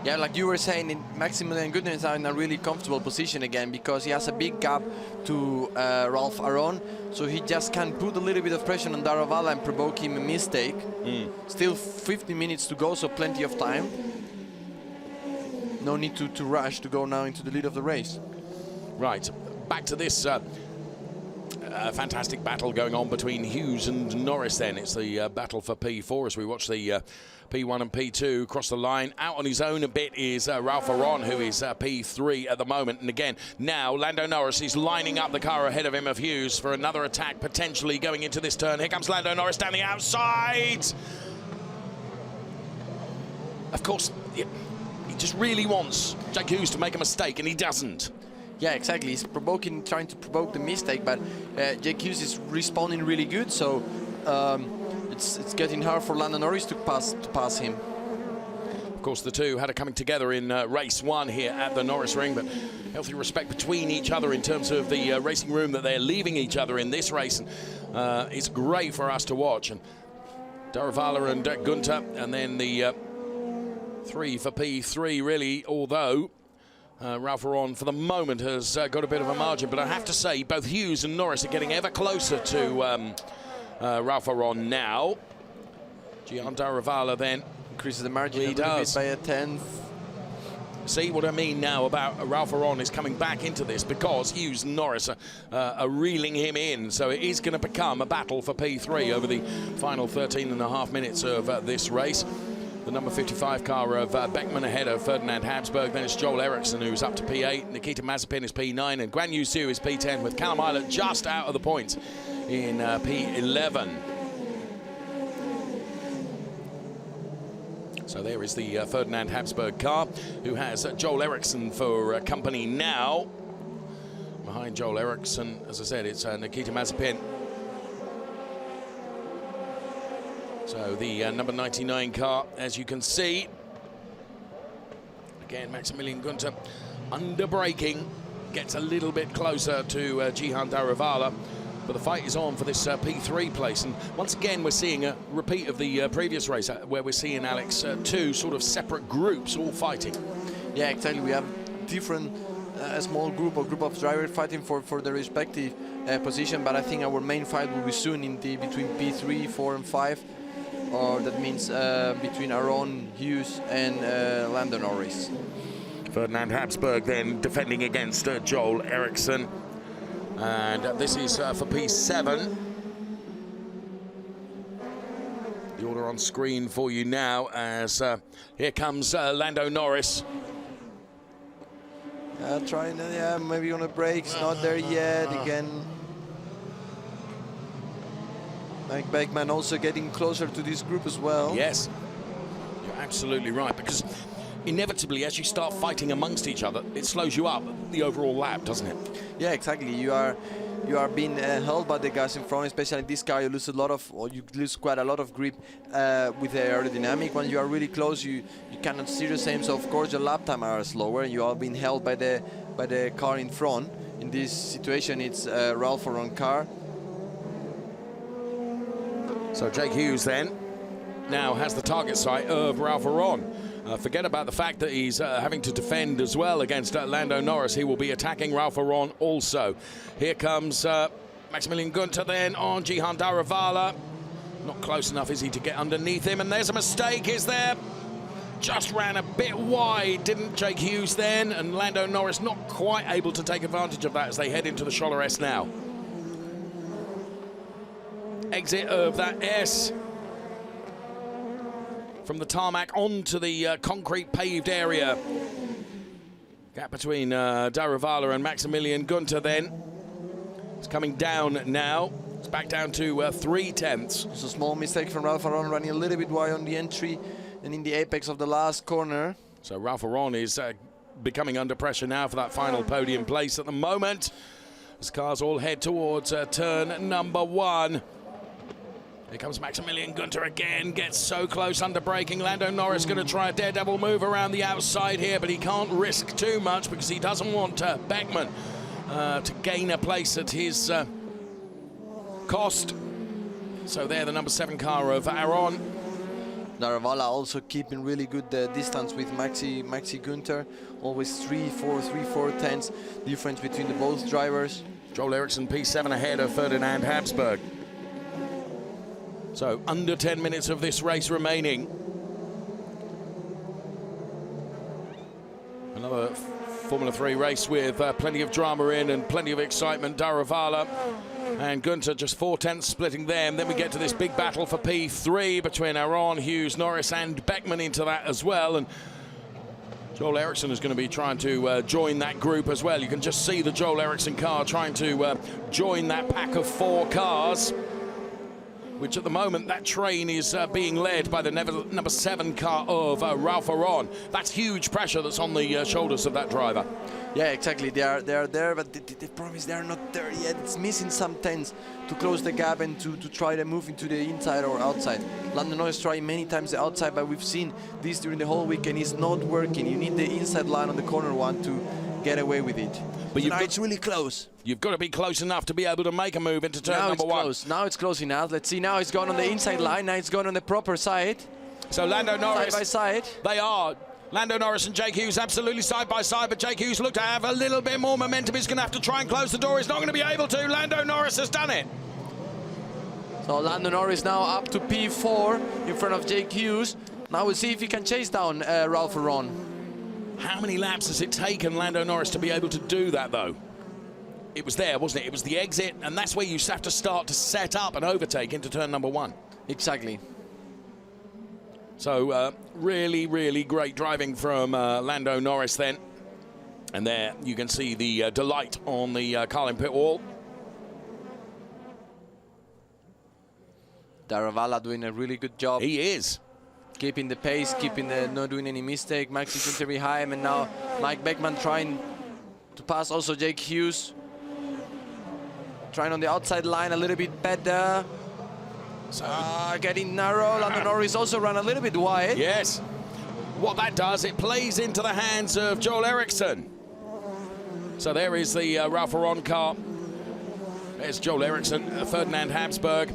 Yeah, like you were saying, Maximilian Gunter is now in a really comfortable position again because he has a big gap to Ralph Aron, so he just can put a little bit of pressure on Daravala and provoke him a mistake. Still 50 minutes to go, so plenty of time. No need to rush to go now into the lead of the race. Right, back to this fantastic battle going on between Hughes and Norris then. It's the battle for P4 as we watch the P1 and P2 cross the line. Out on his own a bit is Ralph Aron, who is P3 at the moment. And again, now Lando Norris is lining up the car ahead of him of Hughes for another attack, potentially going into this turn. Here comes Lando Norris down the outside. Of course, he just really wants Jake Hughes to make a mistake, and he doesn't. Yeah, exactly. He's trying to provoke the mistake, but Jake Hughes is responding really good, so it's getting hard for Lando Norris to pass him. Of course, the two had a coming together in race one here at the Norisring, but healthy respect between each other in terms of the racing room that they're leaving each other in this race. And, it's great for us to watch. And Daravala and Gunter, and then the three for P3, really, although Ralph Aron, for the moment, has got a bit of a margin. But I have to say, both Hughes and Norris are getting ever closer to Ralph Aron now. Gian Daravala then increases the margin a little bit by a 10th. See what I mean now about Ralph Aron is coming back into this because Hughes and Norris are reeling him in. So it is going to become a battle for P3 over the final 13.5 minutes of this race. The number 55 car of Beckman ahead of Ferdinand Habsburg. Then it's Joel Eriksson who's up to P8. Nikita Mazepin is P9 and Guan Yu Zhu is P10 with Callum Islet just out of the points in P11. So there is the Ferdinand Habsburg car who has Joel Eriksson for company now. Behind Joel Eriksson, as I said, it's Nikita Mazepin. So the number 99 car, as you can see, again, Maximilian Günther under braking, gets a little bit closer to Jihan Daravala. But the fight is on for this P3 place. And once again, we're seeing a repeat of the previous race where we're seeing, Alex, two sort of separate groups all fighting. Yeah, exactly. We have different, a small group of drivers fighting for their respective position. But I think our main fight will be soon in the between P3, 4 and 5. Or that means between Aaron Hughes and Lando Norris. Ferdinand Habsburg then defending against Joel Eriksson. And this is for P7. The order on screen for you now as here comes Lando Norris. Trying, maybe on the brakes, not there yet. Again, Mike Beckman also getting closer to this group as well. Yes, you're absolutely right, because inevitably, as you start fighting amongst each other, it slows you up the overall lap, doesn't it? Yeah, exactly. You are being held by the guys in front, especially in this car. You lose quite a lot of grip with the aerodynamic. When you are really close, you cannot see the same. So of course, your lap time are slower. You are being held by the car in front. In this situation, it's Ralph Lauren car. So Jake Hughes then now has the target sight of Ralph Lauren. Forget about the fact that he's having to defend as well against Lando Norris. He will be attacking Ralph Lauren also. Here comes Maximilian Günther then on Jihan Daravala. Not close enough, is he, to get underneath him? And there's a mistake, is there? Just ran a bit wide, didn't Jake Hughes then? And Lando Norris not quite able to take advantage of that as they head into the Scholler S now. Exit of that S. From the tarmac onto the concrete paved area. Gap between Daravala and Maximilian Günther then. It's coming down now. It's back down to 3/10. It's a small mistake from Ralph Lauren, running a little bit wide on the entry and in the apex of the last corner. So Ralph Lauren is becoming under pressure now for that final podium place at the moment. As cars all head towards turn number 1. Here comes Maximilian Günther again, gets so close under braking. Lando Norris going to try a daredevil move around the outside here, but he can't risk too much because he doesn't want Beckman to gain a place at his cost. So there, the number 7 car of Aaron. Daravala also keeping really good distance with Maxi Günther. Always 3-4 tenths difference between the both drivers. Joel Eriksson P7 ahead of Ferdinand Habsburg. So under 10 minutes of this race remaining. Another Formula 3 race with plenty of drama in and plenty of excitement. Daravala and Günther just 4 tenths splitting them. Then we get to this big battle for P3 between Aaron, Hughes, Norris and Beckman into that as well. And Joel Eriksson is going to be trying to join that group as well. You can just see the Joel Eriksson car trying to join that pack of 4 cars, which at the moment, that train is being led by the number 7 car of Ralph Lauren. That's huge pressure that's on the shoulders of that driver. Yeah, exactly. They are there, but the problem is they are not there yet. It's missing some tenths to close the gap and to try to move into the inside or outside. Lando Norris tried many times the outside, but we've seen this during the whole weekend. It's not working. You need the inside line on the corner 1 to get away with it. But now it's really close. You've got to be close enough to be able to make a move into turn number 1. Close. Now it's close enough. Let's see. Now it's gone on the inside line. Now it's gone on the proper side. So Lando Norris, side by side. They are. Lando Norris and Jake Hughes absolutely side by side, but Jake Hughes looked to have a little bit more momentum. He's going to have to try and close the door. He's not going to be able to. Lando Norris has done it. So Lando Norris now up to P4 in front of Jake Hughes. Now we'll see if he can chase down Ralph Lauren. How many laps has it taken Lando Norris to be able to do that, though? It was there, wasn't it? It was the exit, and that's where you have to start to set up and overtake into turn number 1. Exactly. So really, really great driving from Lando Norris then. And there you can see the delight on the Carlin pit wall. Daravala doing a really good job. He is. Keeping the pace, not doing any mistake. Maxi Günther behind him, and now Mike Beckman trying to pass also Jake Hughes. Trying on the outside line a little bit better. So getting narrow. Lando Norris also ran a little bit wide. Yes. what that does, it plays into the hands of Joel Eriksson. So there is the Ralph Aron car. There's Joel Eriksson, Ferdinand Habsburg.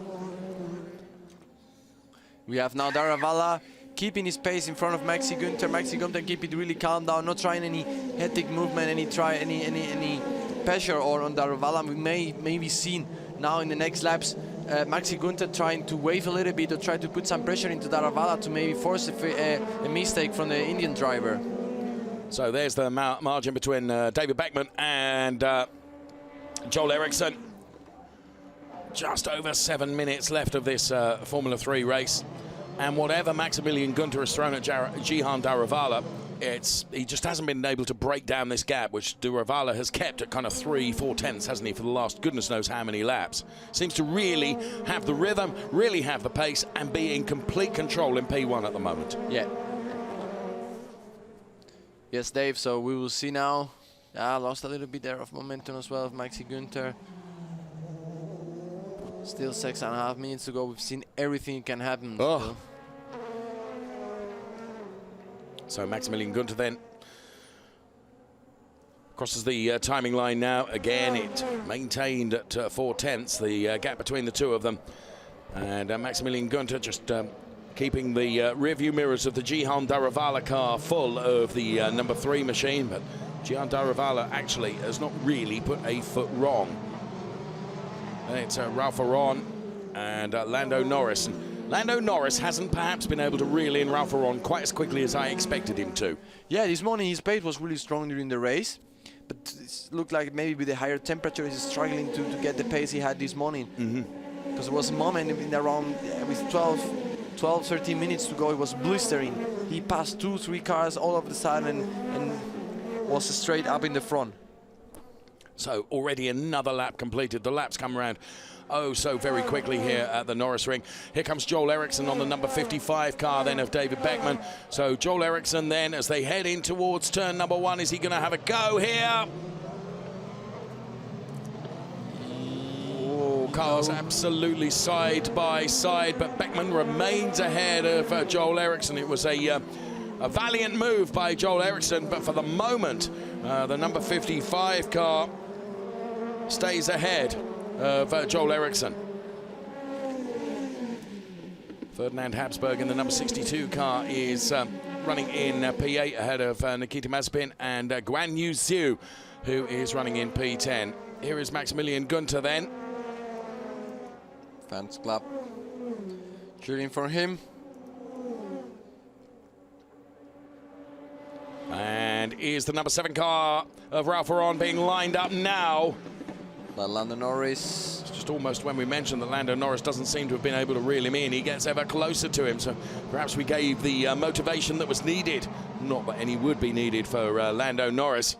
We have now Daravalla keeping his pace in front of Maxi Günther. Maxi Günther keep it really calm down, not trying any hectic movement, any pressure or on Daravalla. We may be seen now in the next laps Maxi Günther trying to wave a little bit or try to put some pressure into Daravalla to maybe force a mistake from the Indian driver. So there's the margin between David Beckman and Joel Eriksson. Just over 7 minutes left of this Formula 3 race. And whatever Maximilian Günther has thrown at Jihan Daravalla, he just hasn't been able to break down this gap, which Daravalla has kept at kind of 3-4 tenths, hasn't he, for the last goodness knows how many laps. Seems to really have the rhythm, really have the pace, and be in complete control in P1 at the moment. Yeah. Yes, Dave, so we will see now. Lost a little bit there of momentum as well of Maxi Günther. Still 6.5 minutes to go. We've seen everything can happen. Oh. So Maximilian Günther then crosses the timing line now. Again, it maintained at 4 tenths, the gap between the two of them. And Maximilian Günther just keeping the rear view mirrors of the Jihan Daravalla car full of the number 3 machine. But Jihan Daravalla actually has not really put a foot wrong. And it's Ralph Aron and Lando Norris. And Lando Norris hasn't perhaps been able to reel in Ralph Aron quite as quickly as I expected him to. Yeah, this morning his pace was really strong during the race, but it looked like maybe with the higher temperature he's struggling to get the pace he had this morning. Because there was a moment in around with 12, 13 minutes to go, it was blistering. He passed 2-3 cars all of the sudden and was straight up in the front. So already another lap completed. The laps come around oh so very quickly here at the Norisring. Here comes Joel Eriksson on the number 55 car then of David Beckman. So Joel Eriksson then as they head in towards turn number 1. Is he going to have a go here? Oh, cars absolutely side by side, but Beckman remains ahead of Joel Eriksson. It was a valiant move by Joel Eriksson, but for the moment, the number 55 car stays ahead of Joel Eriksson. Ferdinand Habsburg in the number 62 car is running in P8 ahead of Nikita Mazepin and Guan Yu Zhu, who is running in P10. Here is Maximilian Günther then. Fans club cheering for him. And is the number 7 car of Ralph Aron being lined up now? By Lando Norris. It's just almost when we mentioned that Lando Norris doesn't seem to have been able to reel him in. He gets ever closer to him, so perhaps we gave the motivation that was needed. Not that any would be needed for Lando Norris.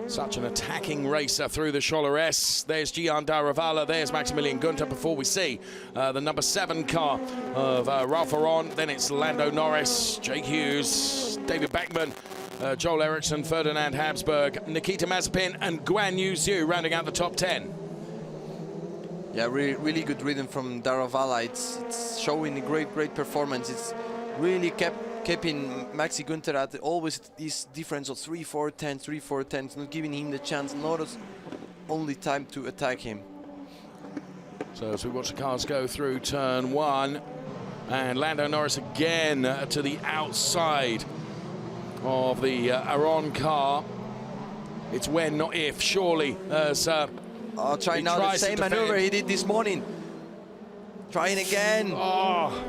Such an attacking racer through the Chalorès. There's Jihan Daravalla, there's Maximilian Günther before we see the number 7 car of Ralph Aron. Then it's Lando Norris, Jake Hughes, David Beckman, Joel Eriksson, Ferdinand Habsburg, Nikita Mazepin and Guan Yu Zhu rounding out the top 10. Yeah, really good rhythm from Daravalla. It's showing a great performance. It's really keeping Maxi Günther at always this difference of 3-4 tenths, not giving him the chance, not only time to attack him. So as we watch the cars go through turn 1, and Lando Norris again to the outside of the Aron car. It's when, not if, surely, as trying now the same maneuver he did this morning. Trying again. Oh.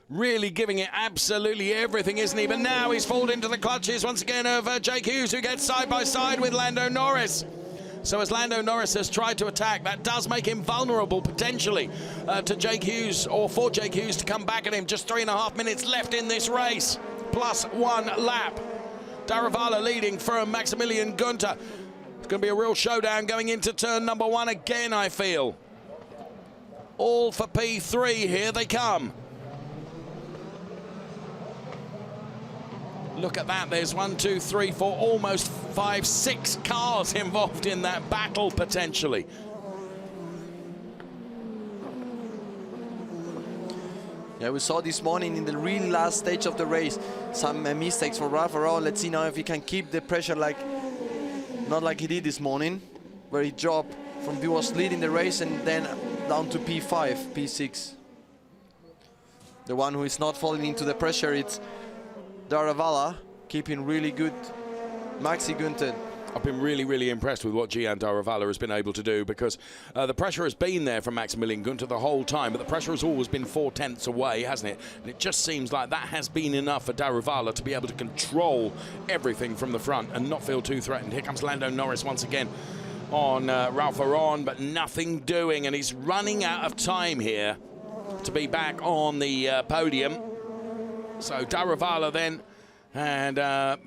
Really giving it absolutely everything, isn't he? But now he's fallen into the clutches once again of Jake Hughes, who gets side by side with Lando Norris. So as Lando Norris has tried to attack, that does make him vulnerable potentially to Jake Hughes, or for Jake Hughes to come back at him. Just 3.5 minutes left in this race, plus 1 lap. Daravalla leading from Maximilian Günther. It's going to be a real showdown going into turn number 1 again, I feel. All for P3, here they come. Look at that, there's 1, 2, 3, 4, almost 5, 6 cars involved in that battle potentially. Yeah, we saw this morning in the really last stage of the race some mistakes for Ralph Aron. Let's see now if he can keep the pressure not like he did this morning, where he dropped from he was leading the race and then down to P5, P6. The one who is not falling into the pressure, it's Daravala, keeping really good Maxi Günther. I've been really, really impressed with what Gian Daravala has been able to do, because the pressure has been there from Maximilian Günther the whole time, but the pressure has always been 4/10 away, hasn't it? And it just seems like that has been enough for Daravala to be able to control everything from the front and not feel too threatened. Here comes Lando Norris once again on Ralph Aron, but nothing doing, and he's running out of time here to be back on the podium. So Daravala then, and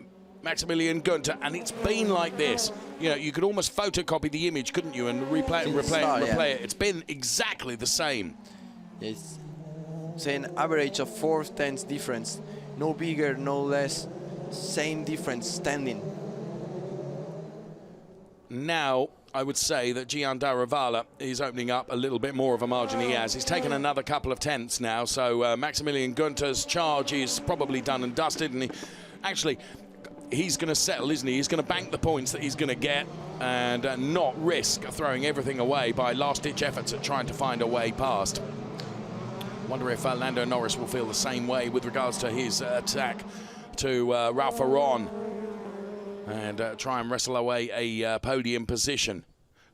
Maximilian Günther, and it's been like this. You know, you could almost photocopy the image, couldn't you, and replay it and replay it. It's been exactly the same. It's say an average of 4/10 difference. No bigger, no less. Same difference standing. Now, I would say that Gian Daravala is opening up a little bit more of a margin he has. He's taken another couple of tenths now, so Maximilian Günther's charge is probably done and dusted, and he's going to settle, isn't he? He's going to bank the points that he's going to get and not risk throwing everything away by last-ditch efforts at trying to find a way past. Wonder if Lando Norris will feel the same way with regards to his attack to Ralph Aron and try and wrestle away a podium position.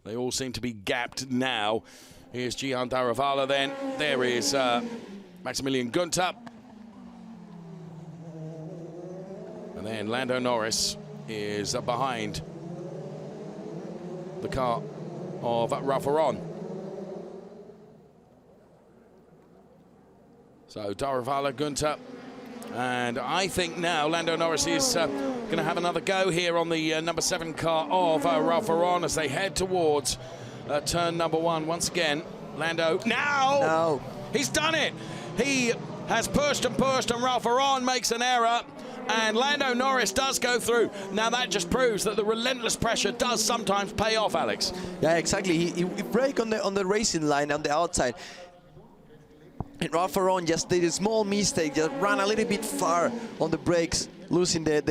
They all seem to be gapped now. Here's Gian Daravala then. There is Maximilian Günther. And then Lando Norris is behind the car of Ralph Aron. So Daravala, Günther, and I think now Lando Norris is going to have another go here on the number 7 car of Ralph Aron as they head towards turn number 1. Once again, Lando, now! He's done it! He has pushed and Ralph Aron makes an error. And Lando Norris does go through. Now that just proves that the relentless pressure does sometimes pay off, Alex. Yeah, exactly. He brake on the racing line on the outside. And Ralph Aron just did a small mistake, just ran a little bit far on the brakes, losing the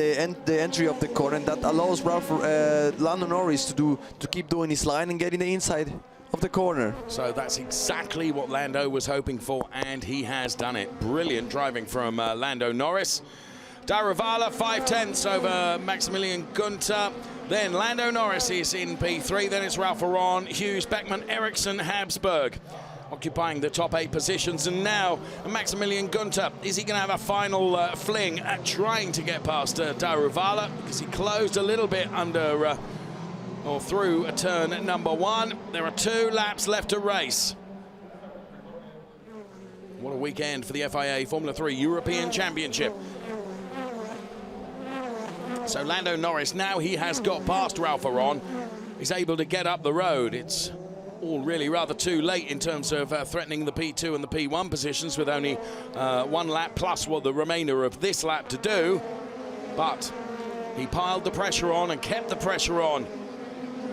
entry of the corner, and that allows Lando Norris to keep doing his line and getting the inside of the corner. So that's exactly what Lando was hoping for, and he has done it. Brilliant driving from Lando Norris. Daravala 5/10 over Maximilian Günther. Then Lando Norris is in P3. Then it's Ralph Aron, Hughes, Beckman, Ericsson, Habsburg occupying the top 8 positions. And now Maximilian Günther, is he going to have a final fling at trying to get past Daravala? Because he closed a little bit under or through a turn at number 1. There are 2 laps left to race. What a weekend for the FIA Formula 3 European Championship. So Lando Norris, now he has got past Ralph Aron, he's able to get up the road. It's all really rather too late in terms of threatening the P2 and the P1 positions with only 1 lap plus what the remainder of this lap to do. But he piled the pressure on and kept the pressure on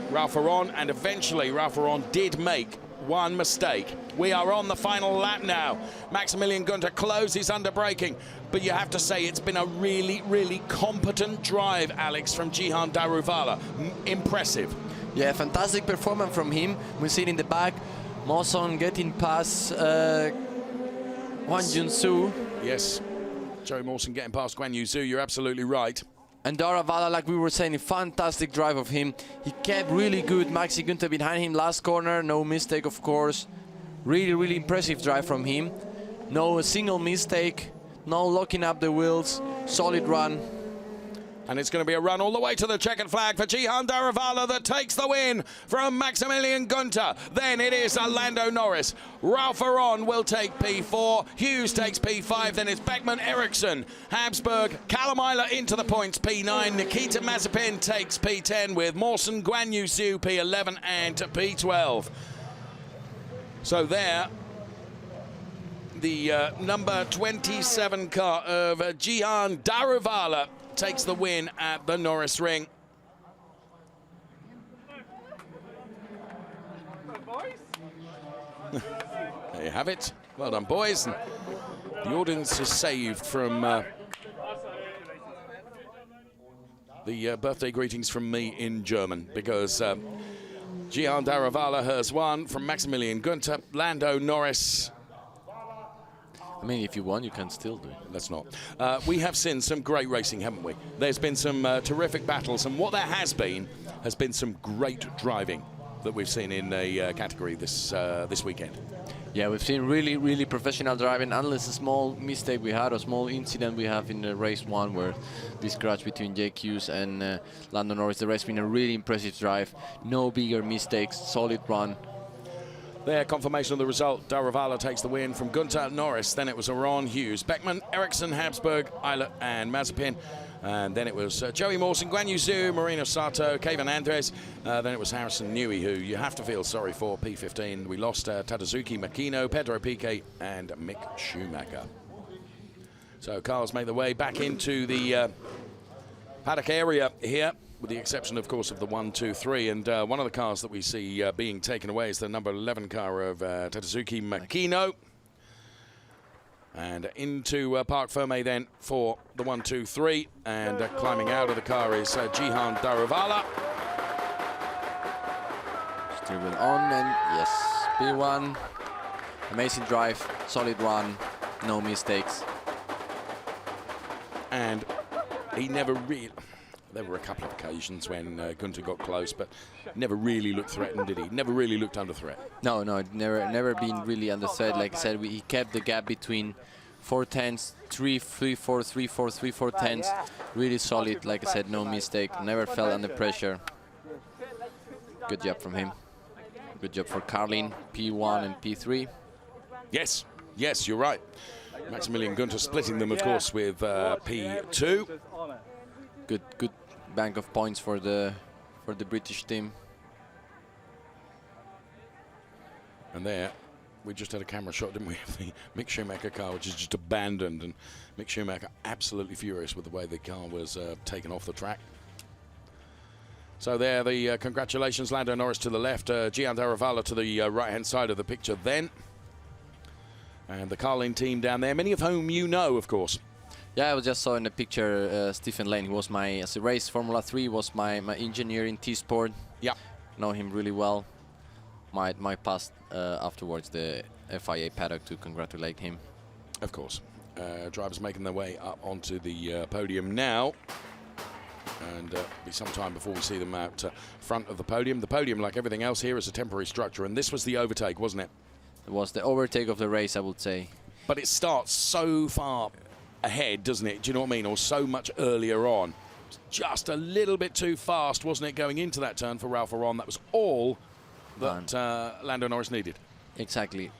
Ralph Aron, and eventually Ralph Aron did make one mistake. We are on the final lap now. Maximilian Günther closes under braking, but you have to say it's been a really, really competent drive, Alex, from Gian Daravala. Impressive. Yeah, fantastic performance from him. We see it in the back. Mawson getting past Guan Yunsu. Yes, Joey Mawson getting past Guan Yunsu, you're absolutely right. And Daravala, like we were saying, a fantastic drive of him. He kept really good. Maxi Günther behind him last corner. No mistake, of course. Really, really impressive drive from him. No single mistake. No locking up the wheels. Solid run. And it's going to be a run all the way to the checkered flag for Gian Daravala that takes the win from Maximilian Günther. Then it is Lando Norris. Ralph Aron will take P4. Hughes takes P5. Then it's Beckman, Ericsson, Habsburg, Kalamaila into the points, P9. Nikita Mazepin takes P10 with Mawson, Guan Yusu, P11 and P12. So there, the number 27 car of Gian Daravala takes the win at the Norisring. There you have it. Well done, boys. And The audience is saved from the birthday greetings from me in German, because Gian Daruvala has won from Maximilian Günther. Lando Norris. I mean, if you want, you can still do it. Let's not. We have seen some great racing, haven't we? There's been some terrific battles, and what there has been some great driving that we've seen in the category this weekend. Yeah, we've seen really, really professional driving, unless a small mistake we had, a small incident we have in the race one, where this crash between Jake Hughes and Lando Norris. The rest been a really impressive drive. No bigger mistakes, solid run. There, confirmation of the result. Daruvala takes the win from Günther, Norris. Then it was Aron, Hughes, Beckman, Ericsson, Habsburg, Eilert and Mazepin. And then it was Joey Mawson, Guan Yu Zhu, Marino Sato, Kevin Andres. Then it was Harrison Newey, who you have to feel sorry for, P15. We lost Tadazuki Makino, Pedro Piquet and Mick Schumacher. So cars make their way back into the paddock area here, with the exception, of course, of the 1, 2, 3. And one of the cars that we see being taken away is the number 11 car of Tadazuki Makino. And into Parc Fermé then for the 1, 2, 3. And climbing out of the car is Gian Daruvala. Still on, and yes, P1. Amazing drive, solid run, no mistakes. And he never really... There were a couple of occasions when Günther got close, but never really looked threatened, did he? Never really looked under threat. No, never been really under threat. Like I said, he kept the gap between 4 tenths, 3, 3, 4, 3, 4, 3, 4 tenths. Really solid. Like I said, no mistake. Never fell under pressure. Good job from him. Good job for Carlin, P1 and P3. Yes, yes, you're right. Maximilian Günther splitting them, of course, with P2. Good bank of points for the British team. And there, we just had a camera shot, didn't we, of the Mick Schumacher car, which is just abandoned, and Mick Schumacher absolutely furious with the way the car was taken off the track. So there, the congratulations, Lando Norris to the left, Gian Daruvala to the right-hand side of the picture then. And the Carlin team down there, many of whom you know, of course. Yeah, I just saw in the picture Stephen Lane. He was my, as a race Formula 3, was my engineer in T-Sport. Yeah. Know him really well. Might pass afterwards the FIA paddock to congratulate him. Of course. Drivers making their way up onto the podium now. And be some time before we see them out front of the podium. The podium, like everything else here, is a temporary structure. And this was the overtake, wasn't it? It was the overtake of the race, I would say. But it starts so far ahead, doesn't it? Do you know what I mean? Or so much earlier on. Just a little bit too fast, wasn't it, going into that turn for Ralph Aron? That was all that Lando Norris needed. Exactly.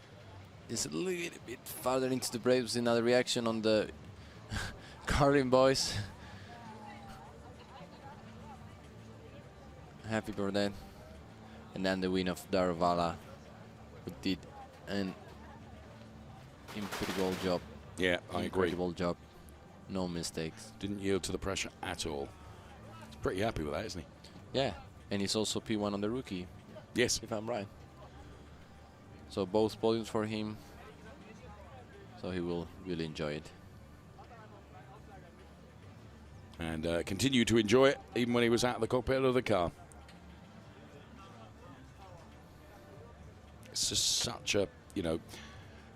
Just a little bit farther into the brakes, another reaction on the Carlin boys. Happy for that. And then the win of Daruvala, who did an incredible job. Yeah, I agree. Incredible job. No mistakes. Didn't yield to the pressure at all. He's pretty happy with that, isn't he? Yeah, and he's also P1 on the rookie. Yes. If I'm right. So both podiums for him. So he will really enjoy it. And continue to enjoy it, even when he was out of the cockpit of the car. It's just such a, you know,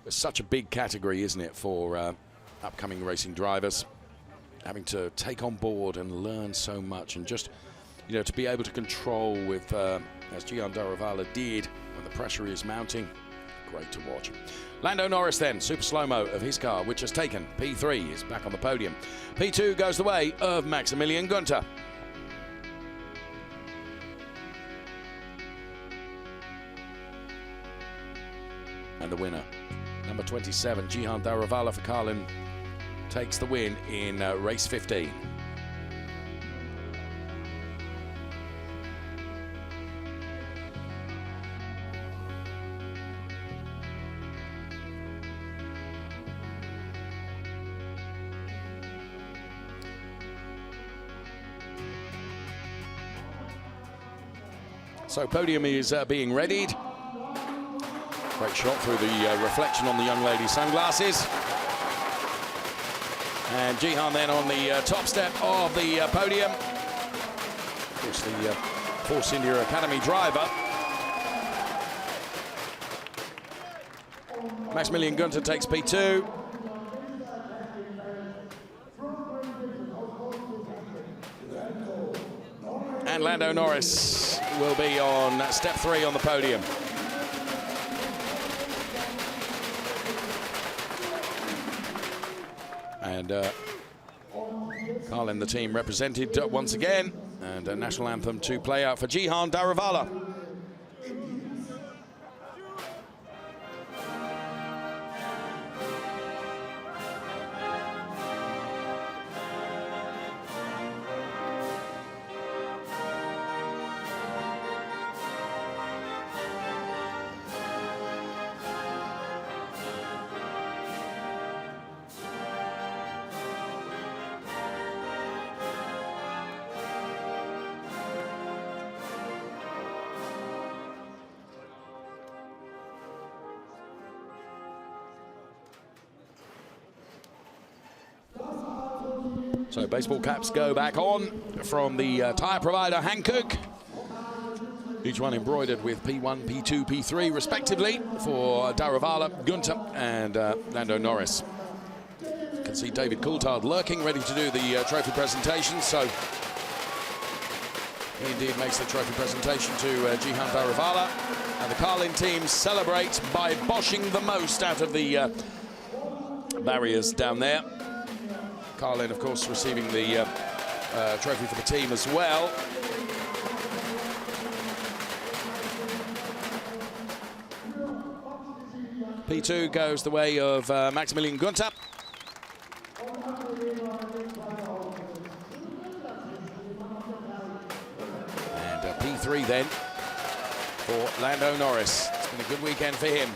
such a big category, isn't it, for upcoming racing drivers, having to take on board and learn so much, and just, you know, to be able to control with, as Gian Daruvala did, when the pressure is mounting. Great to watch. Lando Norris then, super slow-mo of his car, which has taken P3, is back on the podium. P2 goes the way of Maximilian Günther. And the winner, number 27, Gian Daruvala for Carlin, takes the win in race 15. So podium is being readied. Great shot through the reflection on the young lady's sunglasses. And Jihan then on the top step of the podium. Of course, the Force India Academy driver. Maximilian Günther takes P2. And Lando Norris will be on step 3 on the podium. And Carlin, the team represented once again. And a national anthem to play out for Jihan Daruvala. So baseball caps go back on from the tyre provider Hankook. Each one embroidered with P1, P2, P3 respectively for Daruvala, Günther and Lando Norris. You can see David Coulthard lurking, ready to do the trophy presentation. So he indeed makes the trophy presentation to Jihan Daruvala. And the Carlin team celebrate by boshing the most out of the barriers down there. Carlin, of course, receiving the trophy for the team as well. P2 goes the way of Maximilian Günther. And P3 then for Lando Norris. It's been a good weekend for him.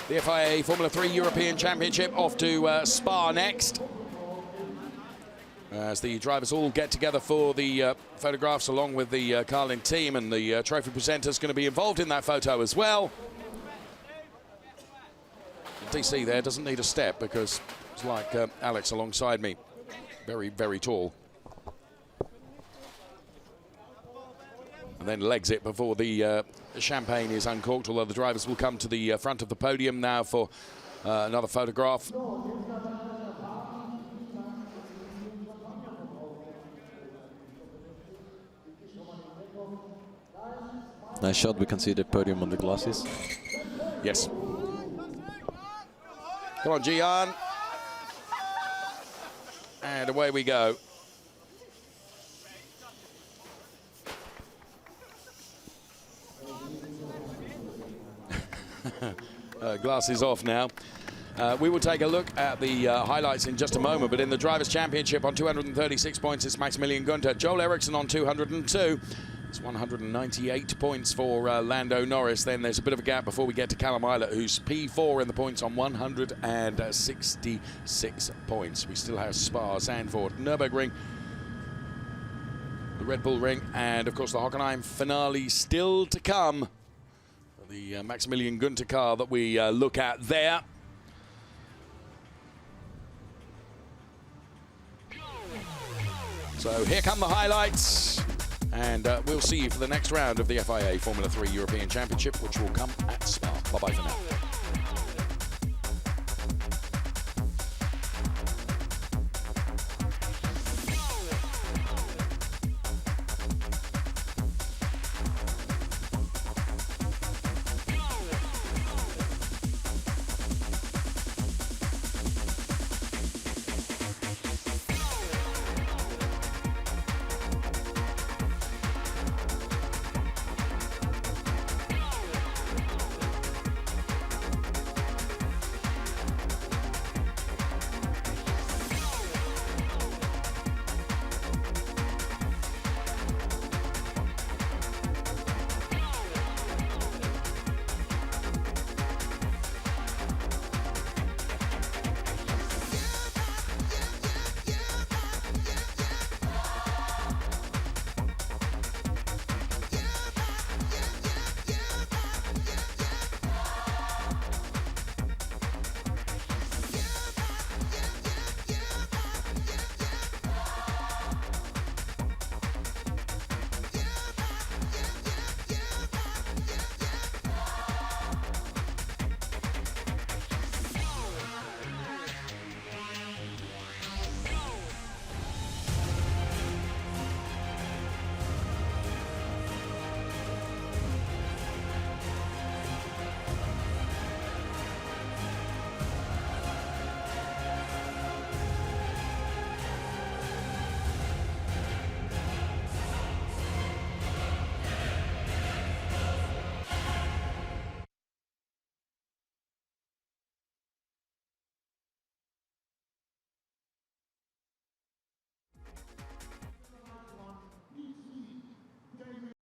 The FIA Formula 3 European Championship off to Spa next, as the drivers all get together for the photographs along with the Carlin team, and the trophy presenter is going to be involved in that photo as well. DC there doesn't need a step because it's like Alex alongside me. Very, very tall. And then legs it before the champagne is uncorked, although the drivers will come to the front of the podium now for another photograph. Nice shot. We can see the podium on the glasses. Yes. Come on, Jihan. And away we go. Glasses off now. We will take a look at the highlights in just a moment, but in the Drivers' Championship on 236 points, it's Maximilian Günther. Joel Eriksson on 202. It's 198 points for Lando Norris. Then there's a bit of a gap before we get to Callum Eilert, who's P4 in the points on 166 points. We still have Spa, Zandvoort, Nuremberg, the Red Bull Ring, and of course the Hockenheim finale still to come. The Maximilian Günther car that we look at there. So here come the highlights. And we'll see you for the next round of the FIA Formula 3 European Championship, which will come at Spa. Bye-bye for now.